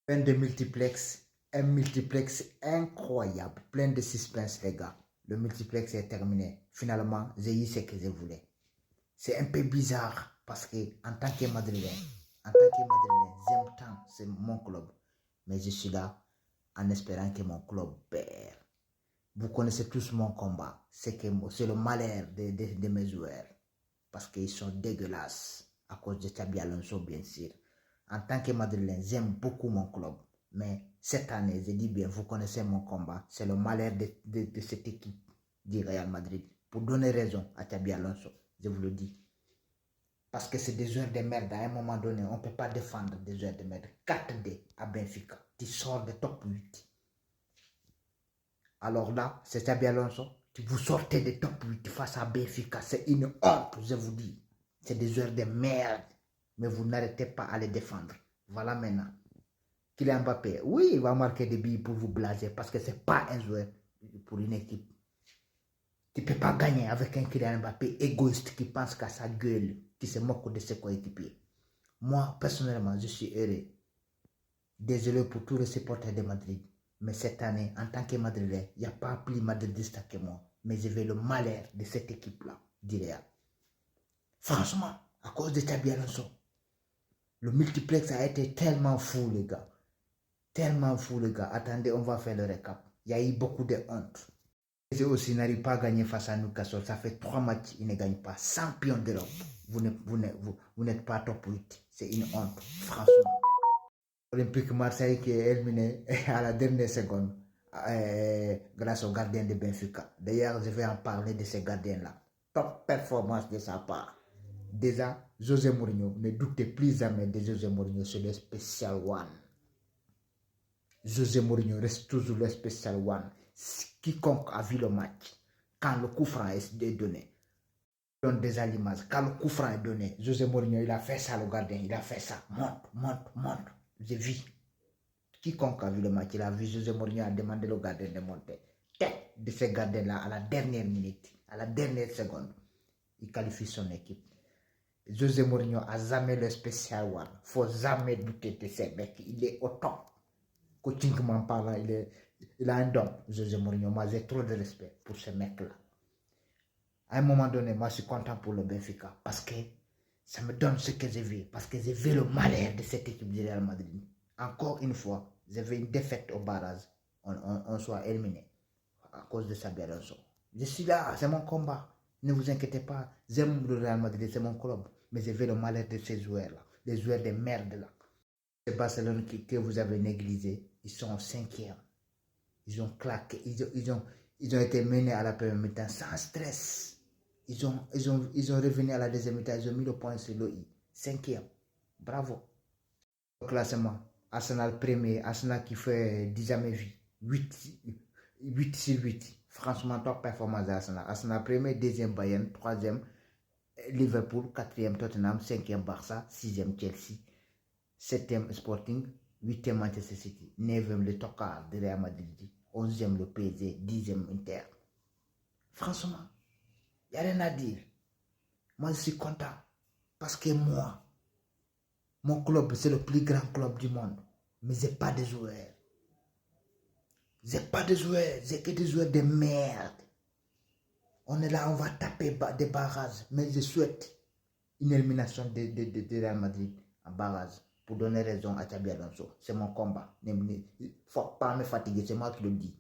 Plein de multiplex, un multiplex incroyable, plein de suspense les gars. Le multiplex est terminé. Finalement, j'ai eu ce que je voulais. C'est un peu bizarre parce que en tant que Madrilène, j'aime tant, c'est mon club. Mais je suis là en espérant que mon club perd. Vous connaissez tous mon combat. C'est le malheur de mes joueurs. Parce qu'ils sont dégueulasses à cause de Xabi Alonso, bien sûr. En tant que Madrilène, j'aime beaucoup mon club. Mais cette année, je dis bien, vous connaissez mon combat. C'est le malheur de cette équipe du Real Madrid. Pour donner raison à Xabi Alonso, je vous le dis. Parce que c'est des joueurs de merde. À un moment donné, on ne peut pas défendre des joueurs de merde. 4D à Benfica. Tu sors de top 8. Alors là, c'est Xabi Alonso. Vous sortez de top 8 face à Benfica. C'est une honte, je vous dis. C'est des joueurs de merde. Mais vous n'arrêtez pas à les défendre. Voilà maintenant. Kylian Mbappé, oui, il va marquer des billes pour vous blaser. Parce que ce n'est pas un joueur pour une équipe. Tu ne peux pas gagner avec un Kylian Mbappé égoïste qui pense qu'à sa gueule, qui se moque de ses coéquipiers. Moi, personnellement, je suis heureux. Désolé pour tous les supporters de Madrid. Mais cette année, en tant que Madrilène, il n'y a pas plus madridista que moi. Mais je vais le malheur de cette équipe-là, du Real. Franchement, à cause de Xabi Alonso, le multiplex a été tellement fou, les gars. Tellement fou, les gars. Attendez, on va faire le récap. Il y a eu beaucoup de honte. Ils aussi n'arrivent pas à gagner face à Newcastle. Ça fait 3 matchs, ils ne gagnent pas. Champion d'Europe. Vous n'êtes pas top 8. C'est une honte, franchement. Olympique Marseille qui est éliminé à la dernière seconde grâce au gardien de Benfica. D'ailleurs, je vais en parler de ces gardiens-là. Top performance de sa part. Déjà, José Mourinho, ne doutez plus jamais de José Mourinho, c'est le special one. José Mourinho reste toujours le special one. Quiconque a vu le match, quand le coup franc est donné, donne déjà l'image. Quand le coup franc est donné, José Mourinho, il a fait ça, le gardien, il a fait ça. Monte. J'ai vu. Quiconque a vu le match, il a vu José Mourinho a demandé au gardien de monter. Tête de ce gardien-là à la dernière minute, à la dernière seconde, il qualifie son équipe. José Mourinho a jamais le spécial one. Il ne faut jamais douter de ce mec. Il est au top. Coachingment parlant, il a un don, José Mourinho. Moi, j'ai trop de respect pour ce mec-là. À un moment donné, moi, je suis content pour le Benfica parce que ça me donne ce que j'ai vu. Parce que j'ai vu le malheur de cette équipe du Real Madrid. Encore une fois, j'avais une défaite au barrage. On soit éliminé à cause de Xabi Alonso. Je suis là, c'est mon combat. Ne vous inquiétez pas. J'aime le Real Madrid, c'est mon club. Mais j'ai vu le malheur de ces joueurs-là. Les joueurs de merde là. C'est Barcelone que vous avez négligé. Ils sont en 5e. Ils ont claqué. Ils ont été menés à la première mi-temps sans stress. Ils ont revenu à la deuxième mi-temps. Ils ont mis le point sur le i. 5e. Bravo. Au classement. Arsenal premier. Arsenal qui fait 10 jamais vu. 8 sur 8. Franchement, top performance d'Arsenal. Arsenal premier, deuxième Bayern, troisième Liverpool, quatrième Tottenham, cinquième Barça, sixième Chelsea, septième Sporting, huitième Manchester City, neuvième le Tocard de Real Madrid, 11e le PSG, 10e Inter. Franchement, il n'y a rien à dire. Moi, je suis content parce que moi, mon club, c'est le plus grand club du monde. Mais je n'ai pas de joueurs. J'ai pas de joueurs, j'ai que des joueurs de merde. On est là, on va taper des barrages. Mais je souhaite une élimination de Real Madrid en barrage pour donner raison à Xabi Alonso. C'est mon combat. Il ne faut pas me fatiguer, c'est moi qui le dis.